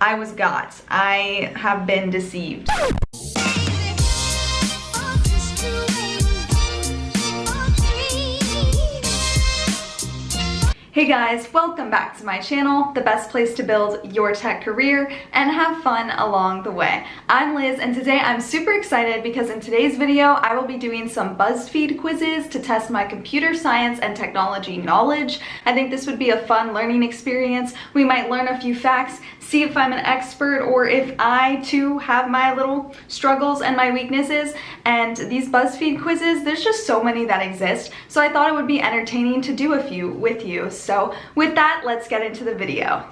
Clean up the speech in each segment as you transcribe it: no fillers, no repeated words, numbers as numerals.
I was got. I have been deceived. Hey guys, welcome back to my channel, the best place to build your tech career and have fun along the way. I'm Liz, and today I'm super excited because in today's video I will be doing some BuzzFeed quizzes to test my computer science and technology knowledge. I think this would be a fun learning experience. We might learn a few facts, see if I'm an expert or if I too have my little struggles and my weaknesses. And these BuzzFeed quizzes, there's just so many that exist, so I thought it would be entertaining to do a few with you. So with that, let's get into the video.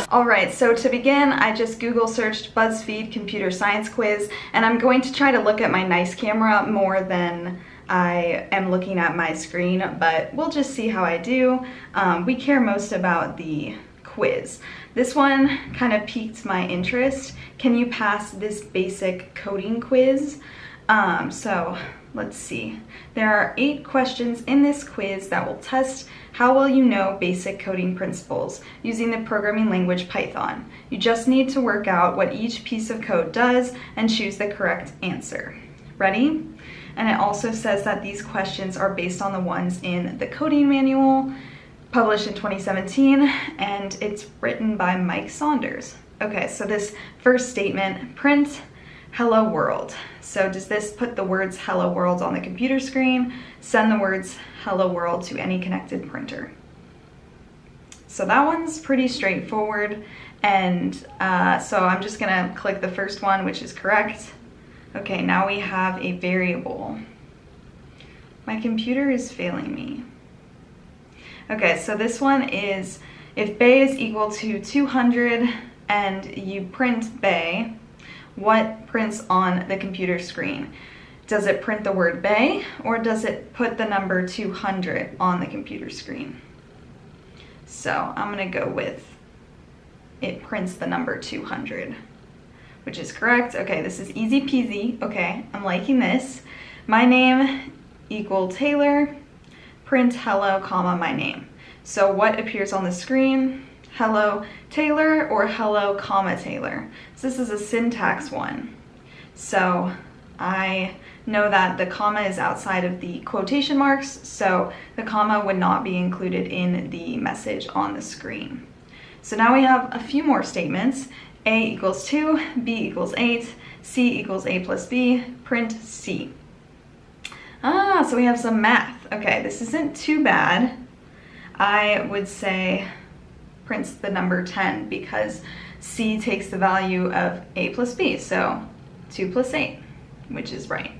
Alright, so to begin, I just Google searched BuzzFeed computer science quiz, and I'm going to try to look at my nice camera more than I am looking at my screen, but we'll just see how I do. We care most about the quiz. This one kind of piqued my interest. Can you pass this basic coding quiz? So let's see. There are 8 questions in this quiz that will test how well you know basic coding principles using the programming language Python. You just need to work out what each piece of code does and choose the correct answer. Ready? And it also says that these questions are based on the ones in the coding manual, published in 2017, and it's written by Mike Saunders. Okay, so this first statement, print hello world. So does this put the words hello world on the computer screen? Send the words hello world to any connected printer. So that one's pretty straightforward, and so I'm just gonna click the first one, which is correct. Okay, now we have a variable. My computer is failing me. Okay, so this one is, if bay is equal to 200 and you print bay, what prints on the computer screen? Does it print the word bay, or does it put the number 200 on the computer screen? So I'm gonna go with it prints the number 200, which is correct. Okay, this is easy peasy. Okay, I'm liking this. My name equal Taylor, print hello, comma, my name. So what appears on the screen? Hello Taylor or hello, comma, Taylor. So this is a syntax one. So I know that the comma is outside of the quotation marks, so the comma would not be included in the message on the screen. So now we have a few more statements. A equals 2, B equals 8, C equals A plus B, print C. So we have some math. Okay, this isn't too bad. I would say prints the number 10 because C takes the value of A plus B, so 2 plus 8, which is right.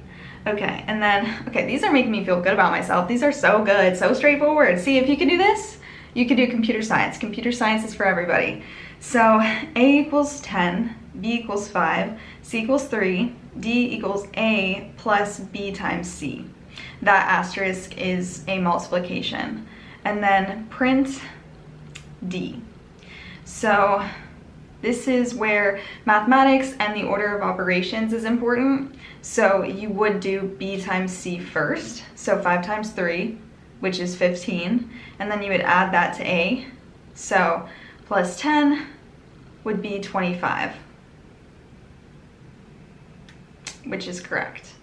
Okay, and then, okay, these are making me feel good about myself. These are so good, so straightforward. See, if you can do this, you can do computer science. Computer science is for everybody. So A equals 10, B equals 5, C equals 3, D equals A plus B times C. That asterisk is a multiplication. And then print D. So this is where mathematics and the order of operations is important. So you would do B times C first. So 5 times 3, which is 15. And then you would add that to A. So plus 10 would be 25, which is correct.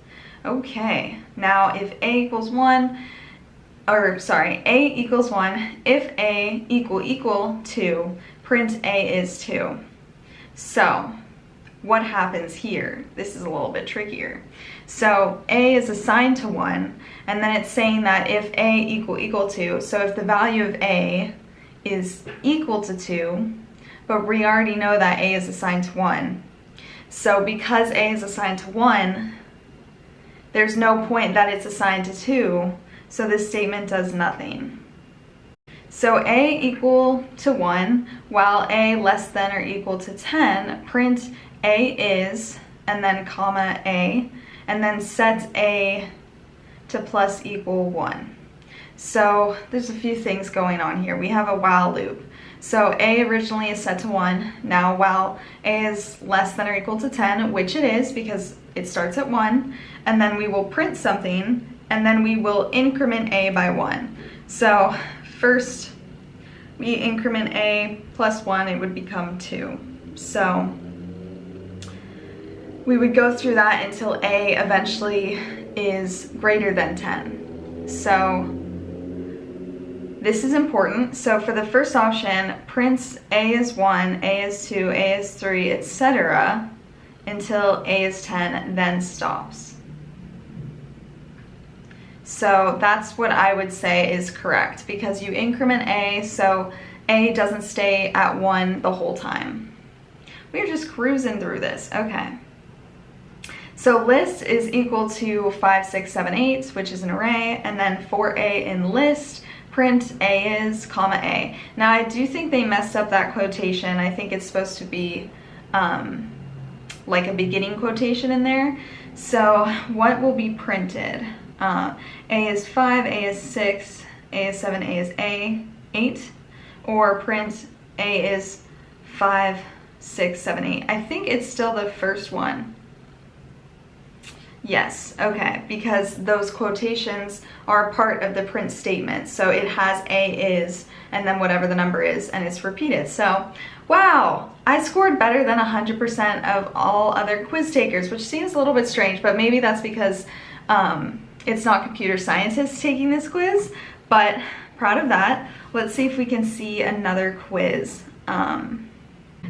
Okay, now if A equals 1, A equals 1, if A equal 2, print A is 2. So what happens here? This is a little bit trickier. So A is assigned to 1, and then it's saying that if A equal 2, so if the value of A is equal to 2, but we already know that A is assigned to 1. So because A is assigned to 1, there's no point that it's assigned to 2, so this statement does nothing. So A equal to 1, while A less than or equal to 10, print A is, and then comma A, and then set A to plus equal 1. So there's a few things going on here. We have a while loop. So A originally is set to 1. Now while A is less than or equal to 10, which it is because it starts at 1, and then we will print something and then we will increment A by 1. So first we increment A plus 1, it would become 2. So we would go through that until A eventually is greater than 10. So this is important. So for the first option, print A is 1, A is 2, A is 3, etc. until A is 10, then stops. So that's what I would say is correct, because you increment A, so A doesn't stay at 1 the whole time. We're just cruising through this, okay. So list is equal to 5, 6, 7, 8, which is an array, and then for A in list, print A is, comma A. Now I do think they messed up that quotation. I think it's supposed to be like a beginning quotation in there. So what will be printed? A is 5, A is 6, A is 7, A is 8, or print A is 5, 6, 7, 8. I think it's still the first one. Yes, okay, because those quotations are part of the print statement. So it has A is, and then whatever the number is, and it's repeated. So, wow, I scored better than 100% of all other quiz takers, which seems a little bit strange, but maybe that's because it's not computer scientists taking this quiz, but proud of that. Let's see if we can see another quiz.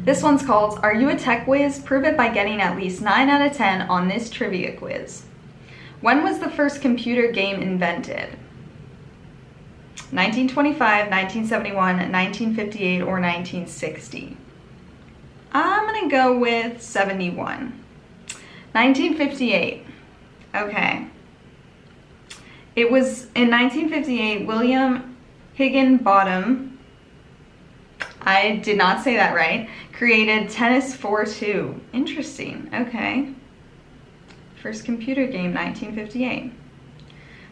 This one's called, Are You a Tech Whiz? Prove it by getting at least 9 out of 10 on this trivia quiz. When was the first computer game invented? 1925, 1971, 1958, or 1960? I'm gonna go with 71. 1958. Okay. It was in 1958, William Higginbottom, I did not say that right, created Tennis 4-2. Interesting, okay. First computer game, 1958.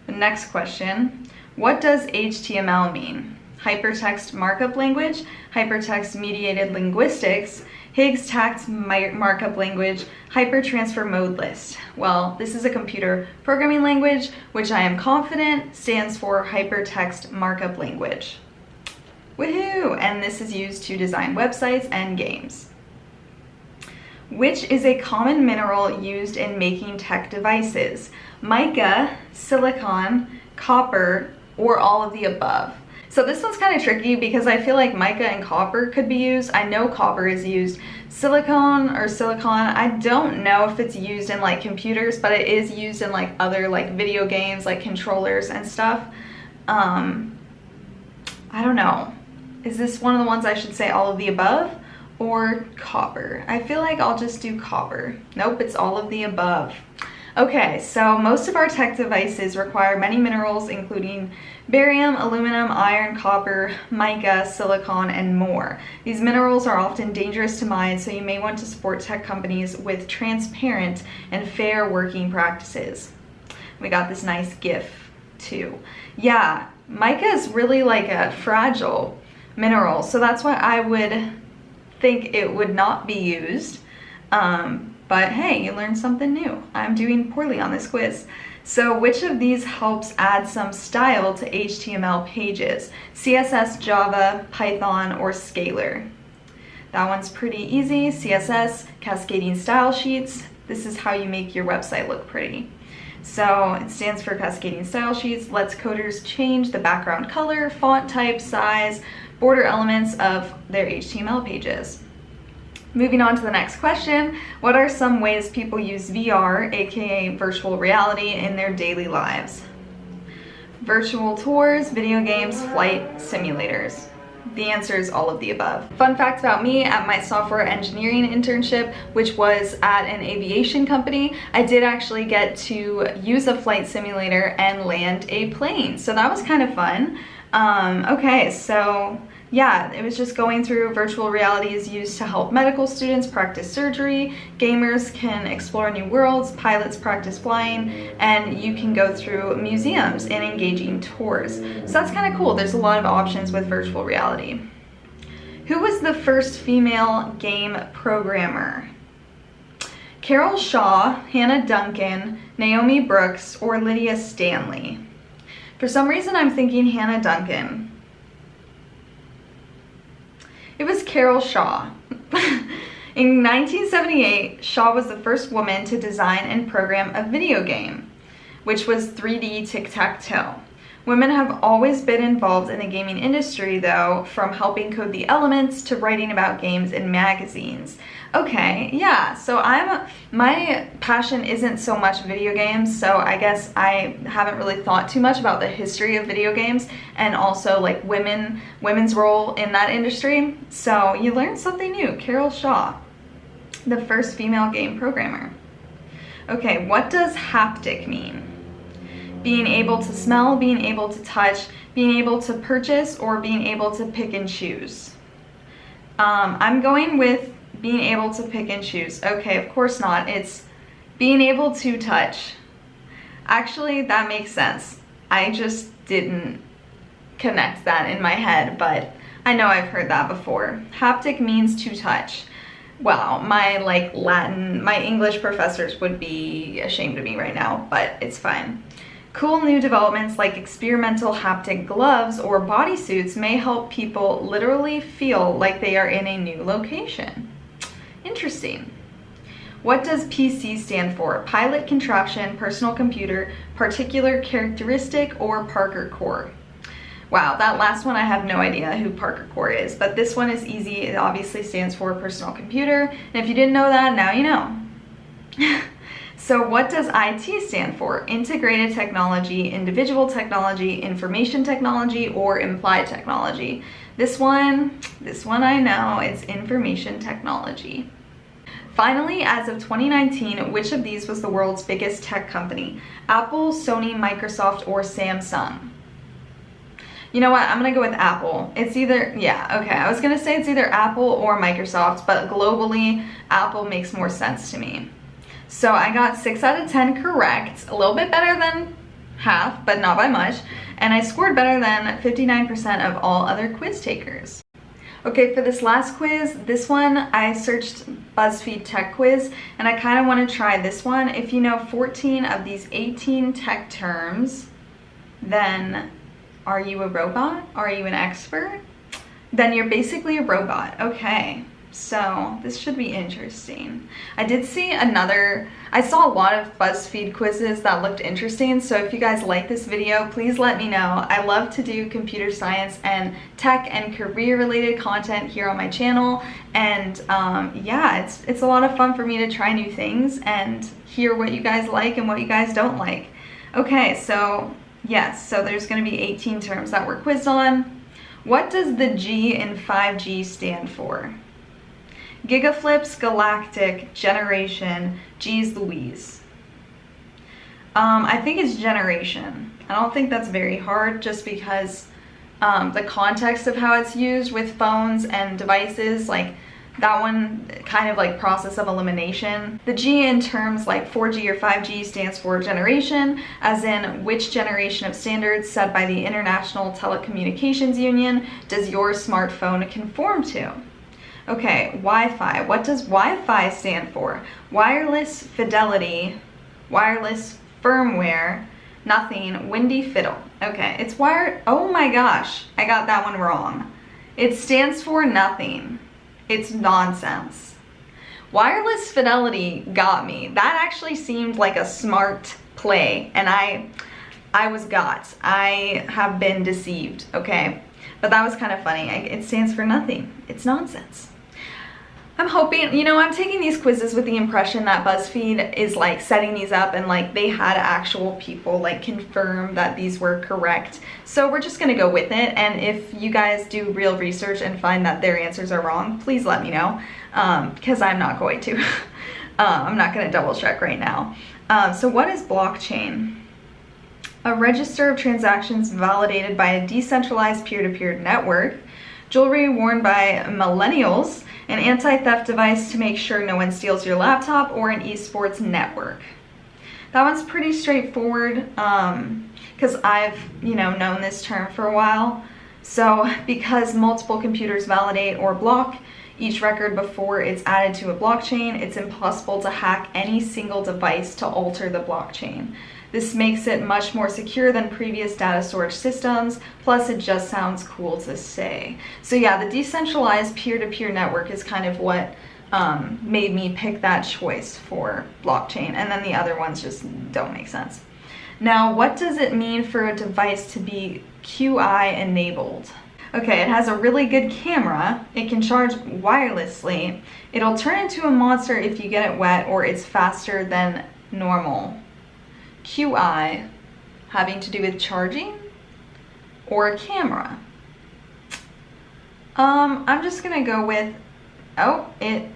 The next question, what does HTML mean? Hypertext markup language, hypertext mediated linguistics, Higgs tagged markup language, hypertransfer mode list. Well, this is a computer programming language, which I am confident stands for hypertext markup language. Woohoo! And this is used to design websites and games. Which is a common mineral used in making tech devices? Mica, silicon, copper, or all of the above? So this one's kind of tricky because I feel like mica and copper could be used. I know copper is used. Silicon, I don't know if it's used in like computers, but it is used in like other like video games, like controllers and stuff. I don't know. Is this one of the ones I should say all of the above or copper? I feel like I'll just do copper. Nope, it's all of the above. Okay, so most of our tech devices require many minerals, including barium, aluminum, iron, copper, mica, silicon, and more. These minerals are often dangerous to mine, so you may want to support tech companies with transparent and fair working practices. We got this nice GIF too. Yeah, mica is really like a fragile mineral, so that's why I would think it would not be used. But hey, you learned something new. I'm doing poorly on this quiz. So which of these helps add some style to HTML pages? CSS, Java, Python, or Scalar? That one's pretty easy. CSS, cascading style sheets. This is how you make your website look pretty. So it stands for cascading style sheets. Lets coders change the background color, font type, size, border elements of their HTML pages. Moving on to the next question, what are some ways people use VR, aka virtual reality, in their daily lives? Virtual tours, video games, flight simulators. The answer is all of the above. Fun fact about me, at my software engineering internship, which was at an aviation company, I did actually get to use a flight simulator and land a plane. So that was kind of fun. Okay, so yeah, it was just going through virtual reality is used to help medical students practice surgery, gamers can explore new worlds, pilots practice flying, and you can go through museums and engaging tours. So that's kind of cool. There's a lot of options with virtual reality. Who was the first female game programmer? Carol Shaw, Hannah Duncan, Naomi Brooks, or Lydia Stanley? For some reason, I'm thinking Hannah Duncan. It was Carol Shaw. In 1978, Shaw was the first woman to design and program a video game, which was 3D tic-tac-toe. Women have always been involved in the gaming industry, though, from helping code the elements to writing about games in magazines. Okay, yeah, so my passion isn't so much video games, so I guess I haven't really thought too much about the history of video games and also like women's role in that industry. So you learn something new. Carol Shaw, the first female game programmer. Okay, what does haptic mean? Being able to smell, being able to touch, being able to purchase, or being able to pick and choose? I'm going with being able to pick and choose. Okay, of course not. It's being able to touch. Actually, that makes sense. I just didn't connect that in my head, but I know I've heard that before. Haptic means to touch. Wow, my my English professors would be ashamed of me right now, but it's fine. Cool new developments like experimental haptic gloves or bodysuits may help people literally feel like they are in a new location. Interesting. What does PC stand for? Pilot contraption, personal computer, particular characteristic, or Parker core? Wow, that last one I have no idea who Parker core is, but this one is easy. It obviously stands for personal computer, and if you didn't know that, now you know. So what does IT stand for? Integrated technology, individual technology, information technology, or implied technology? This one I know, it's information technology. Finally, as of 2019, which of these was the world's biggest tech company? Apple, Sony, Microsoft, or Samsung? You know what, I'm gonna go with Apple. It's either, yeah, okay, I was gonna say it's either Apple or Microsoft, but globally, Apple makes more sense to me. So I got 6 out of 10 correct, a little bit better than half, but not by much, and I scored better than 59% of all other quiz takers. Okay, for this last quiz, this one I searched BuzzFeed tech quiz, and I kind of want to try this one. If you know 14 of these 18 tech terms, then are you a robot? Are you an expert? Then you're basically a robot. Okay. So this should be interesting. I saw a lot of BuzzFeed quizzes that looked interesting, so if you guys like this video, please let me know. I love to do computer science and tech and career related content here on my channel, and yeah, it's a lot of fun for me to try new things and hear what you guys like and what you guys don't like. Okay, so yes, so there's going to be 18 terms that we're quizzed on. What does the G in 5G stand for? Gigaflips, galactic, generation, geez Louise. I think it's generation. I don't think that's very hard just because the context of how it's used with phones and devices, like that one kind of like process of elimination. The G in terms like 4G or 5G stands for generation, as in which generation of standards set by the International Telecommunications Union does your smartphone conform to? Okay, Wi-Fi. What does Wi-Fi stand for? Wireless fidelity, wireless firmware, nothing, windy fiddle. Okay, it's wired. Oh my gosh, I got that one wrong. It stands for nothing. It's nonsense. Wireless fidelity got me. That actually seemed like a smart play, and I was got. I have been deceived, okay? But that was kind of funny. It stands for nothing. It's nonsense. I'm hoping, you know, I'm taking these quizzes with the impression that BuzzFeed is like setting these up and like they had actual people like confirm that these were correct. So we're just gonna go with it, and if you guys do real research and find that their answers are wrong, please let me know, because I'm not going to. I'm not gonna double check right now. So what is blockchain? A register of transactions validated by a decentralized peer-to-peer network, jewelry worn by millennials, an anti-theft device to make sure no one steals your laptop, or an esports network. That one's pretty straightforward because I've, you know, known this term for a while. So because multiple computers validate or block each record before it's added to a blockchain. It's impossible to hack any single device to alter the blockchain. This makes it much more secure than previous data storage systems, plus it just sounds cool to say. So yeah, the decentralized peer-to-peer network is kind of what made me pick that choice for blockchain, and then the other ones just don't make sense. Now, what does it mean for a device to be QI enabled? Okay, it has a really good camera, it can charge wirelessly, it'll turn into a monster if you get it wet, or it's faster than normal. QI having to do with charging or a camera? I'm just gonna go with, oh, it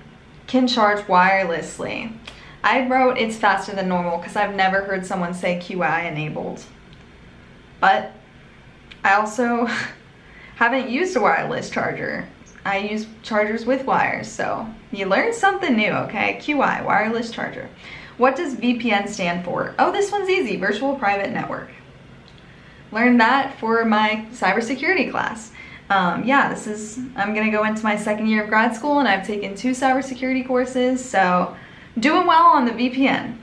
can charge wirelessly. I wrote it's faster than normal because I've never heard someone say QI enabled. But I also haven't used a wireless charger. I use chargers with wires, so you learn something new, okay? QI, wireless charger. What does VPN stand for? Oh, this one's easy, virtual private network. Learned that for my cybersecurity class. Yeah, I'm gonna go into my second year of grad school and I've taken 2 cybersecurity courses, so doing well on the VPN.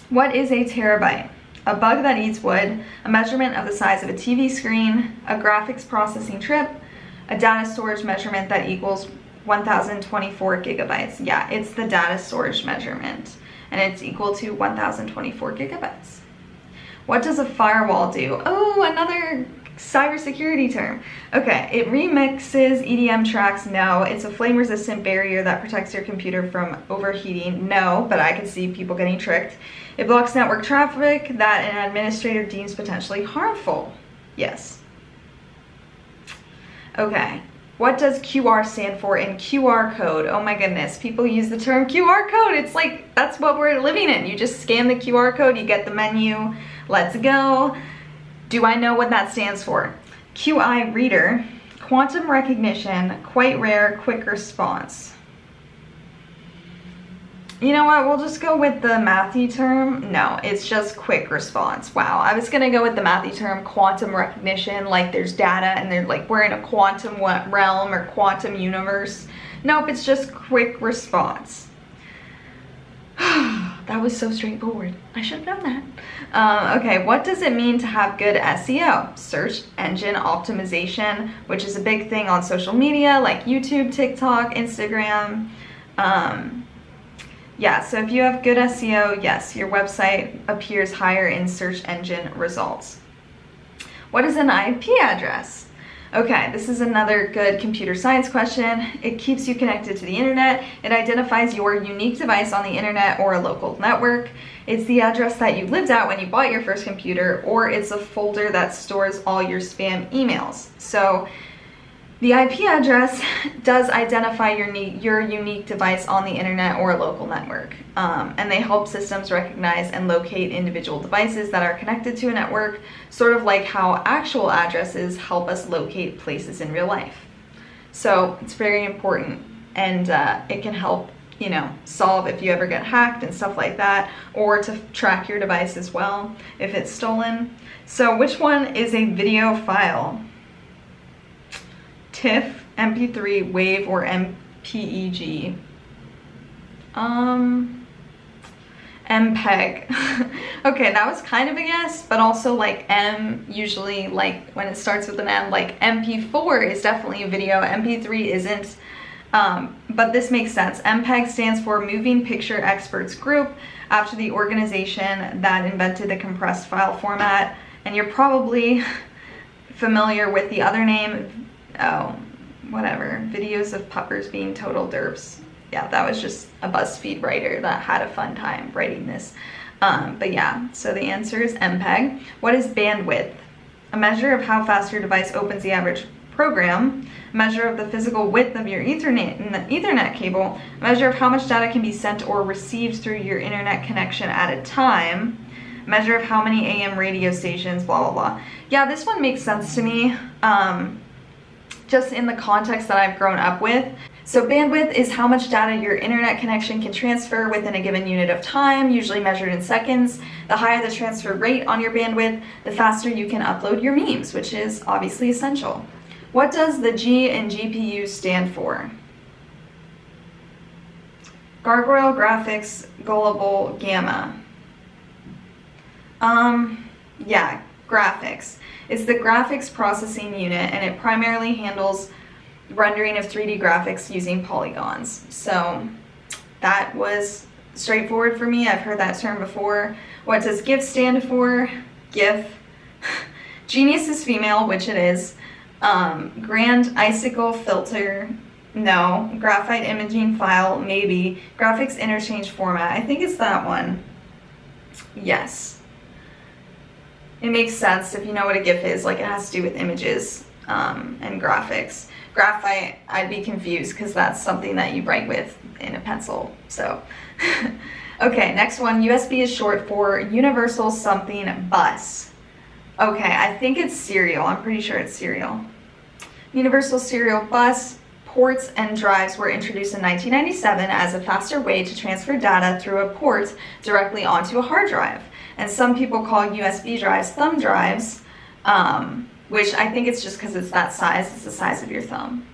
What is a terabyte? A bug that eats wood, a measurement of the size of a TV screen, a graphics processing trip, a data storage measurement that equals 1024 gigabytes. Yeah, it's the data storage measurement, and it's equal to 1024 gigabytes. What does a firewall do? Oh, another cybersecurity term. Okay, it remixes EDM tracks. No. It's a flame-resistant barrier that protects your computer from overheating. No, but I can see people getting tricked. It blocks network traffic that an administrator deems potentially harmful. Yes. Okay, what does QR stand for in QR code? Oh my goodness, people use the term QR code. It's like, that's what we're living in. You just scan the QR code, you get the menu, let's go. Do I know what that stands for? QI reader, quantum recognition, quite rare, quick response. You know what, we'll just go with the mathy term. No, it's just quick response. Wow, I was gonna go with the mathy term, quantum recognition, like there's data and they're like, we're in a quantum realm or quantum universe. Nope, it's just quick response. That was so straightforward. I should have known that. Okay, what does it mean to have good SEO? Search engine optimization, which is a big thing on social media like YouTube, TikTok, Instagram. Yeah, so if you have good SEO, yes, your website appears higher in search engine results. What is an IP address? Okay, this is another good computer science question. It keeps you connected to the internet. It identifies your unique device on the internet or a local network. It's the address that you lived at when you bought your first computer, or it's a folder that stores all your spam emails. So the IP address does identify your unique device on the internet or a local network, and they help systems recognize and locate individual devices that are connected to a network, sort of like how actual addresses help us locate places in real life. So it's very important, and it can help, you know, solve if you ever get hacked and stuff like that, or to track your device as well if it's stolen. So which one is a video file? TIFF, MP3, WAV, or MPEG? MPEG. Okay, that was kind of a guess, but also like M, usually like when it starts with an M, like MP4 is definitely a video, MP3 isn't. But this makes sense. MPEG stands for Moving Picture Experts Group, after the organization that invented the compressed file format. And you're probably familiar with the other name. Oh, whatever. Videos of puppers being total derps. Yeah, that was just a BuzzFeed writer that had a fun time writing this. But yeah, so the answer is MPEG. What is bandwidth? A measure of how fast your device opens the average program, a measure of the physical width of your Ethernet cable, a measure of how much data can be sent or received through your internet connection at a time, a measure of how many AM radio stations, blah, blah, blah. Yeah, this one makes sense to me. Just in the context that I've grown up with. So bandwidth is how much data your internet connection can transfer within a given unit of time, usually measured in seconds. The higher the transfer rate on your bandwidth, the faster you can upload your memes, which is obviously essential. What does the G in GPU stand for? Gargoyle Graphics Gullible Gamma. Yeah, graphics. It's the graphics processing unit, and it primarily handles rendering of 3D graphics using polygons. So that was straightforward for me. I've heard that term before. What does GIF stand for? GIF. Genius is female, which it is. Grand Icicle Filter, no. Graphite Imaging File, maybe. Graphics Interchange Format, I think it's that one. Yes. It makes sense if you know what a GIF is, like it has to do with images and graphics. Graphite, I'd be confused because that's something that you write with in a pencil, so. Okay, next one, USB is short for Universal Something Bus. Okay, I think it's serial. I'm pretty sure it's serial. Universal Serial Bus. Ports and drives were introduced in 1997 as a faster way to transfer data through a port directly onto a hard drive. And some people call USB drives thumb drives, which I think it's just because it's that size. It's the size of your thumb.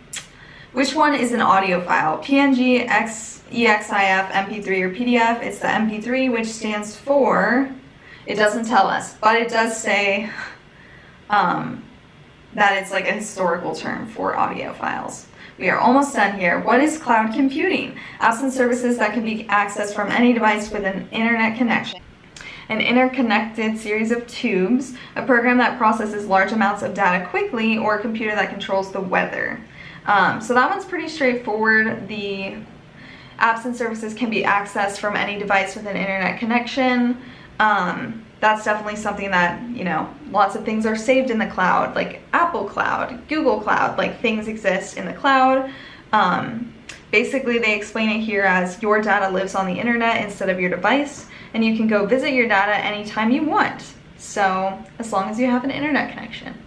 Which one is an audio file? PNG, EXIF, MP3, or PDF? It's the MP3, which stands for... It doesn't tell us, but it does say that it's like a historical term for audio files. We are almost done here. What is cloud computing? Apps and services that can be accessed from any device with an internet connection. An interconnected series of tubes, a program that processes large amounts of data quickly, or a computer that controls the weather. So that one's pretty straightforward. The apps and services can be accessed from any device with an internet connection. That's definitely something that, you know, lots of things are saved in the cloud, like Apple Cloud, Google Cloud, like things exist in the cloud. Basically, they explain it here as your data lives on the internet instead of your device, and you can go visit your data anytime you want. So as long as you have an internet connection.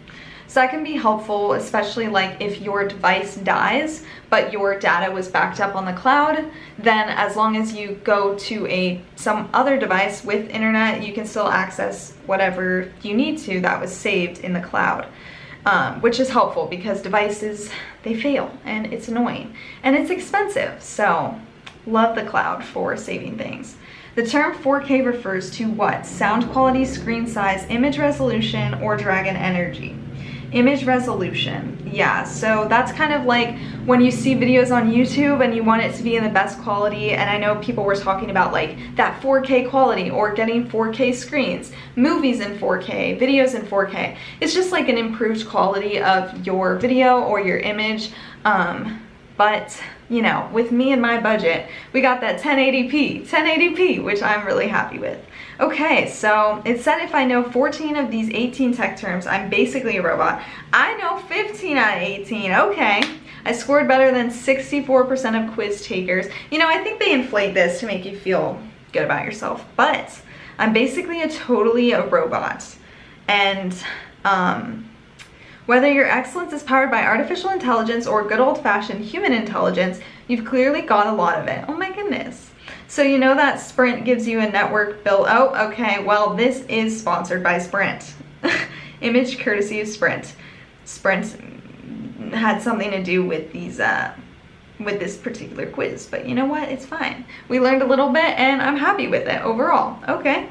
So that can be helpful, especially like if your device dies, but your data was backed up on the cloud, then as long as you go to some other device with internet, you can still access whatever you need to that was saved in the cloud, which is helpful because devices, they fail and it's annoying and it's expensive. So love the cloud for saving things. The term 4K refers to what? Sound quality, screen size, image resolution, or dragon energy. Image resolution, yeah, so that's kind of like when you see videos on YouTube and you want it to be in the best quality, and I know people were talking about like that 4K quality or getting 4K screens, movies in 4K, videos in 4K. It's just like an improved quality of your video or your image, but you know, with me and my budget, we got that 1080p, which I'm really happy with. Okay, so it said if I know 14 of these 18 tech terms, I'm basically a robot. I know 15 out of 18, okay. I scored better than 64% of quiz takers. You know, I think they inflate this to make you feel good about yourself, but I'm basically totally a robot. And whether your excellence is powered by artificial intelligence or good old-fashioned human intelligence, you've clearly got a lot of it. Oh my goodness. So you know that Sprint gives you a network bill. Oh, okay, well this is sponsored by Sprint. Image courtesy of Sprint. Sprint had something to do with these, with this particular quiz, but you know what, it's fine. We learned a little bit and I'm happy with it overall. Okay.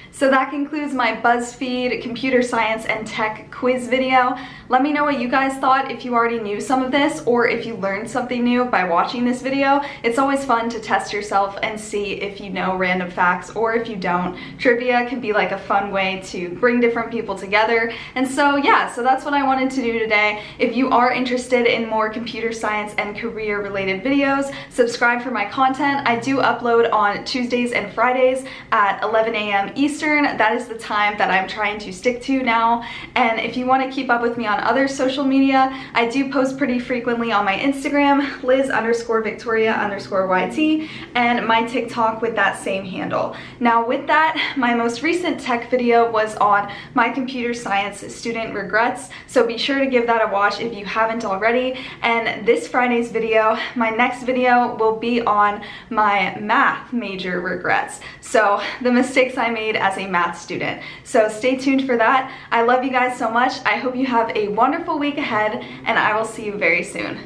So that concludes my BuzzFeed computer science and tech quiz video. Let me know what you guys thought, if you already knew some of this or if you learned something new by watching this video. It's always fun to test yourself and see if you know random facts or if you don't. Trivia can be like a fun way to bring different people together. And so yeah, so that's what I wanted to do today. If you are interested in more computer science and career related videos, subscribe for my content. I do upload on Tuesdays and Fridays at 11 a.m. Eastern. That is the time that I'm trying to stick to now. And if you want to keep up with me on other social media, I do post pretty frequently on my Instagram, Liz_Victoria_YT, and my TikTok with that same handle. Now with that, my most recent tech video was on my computer science student regrets, so be sure to give that a watch if you haven't already. And this Friday's video, my next video, will be on my math major regrets. So the mistakes I made as a math student. So stay tuned for that. I love you guys so much. I hope you have a wonderful week ahead, and I will see you very soon.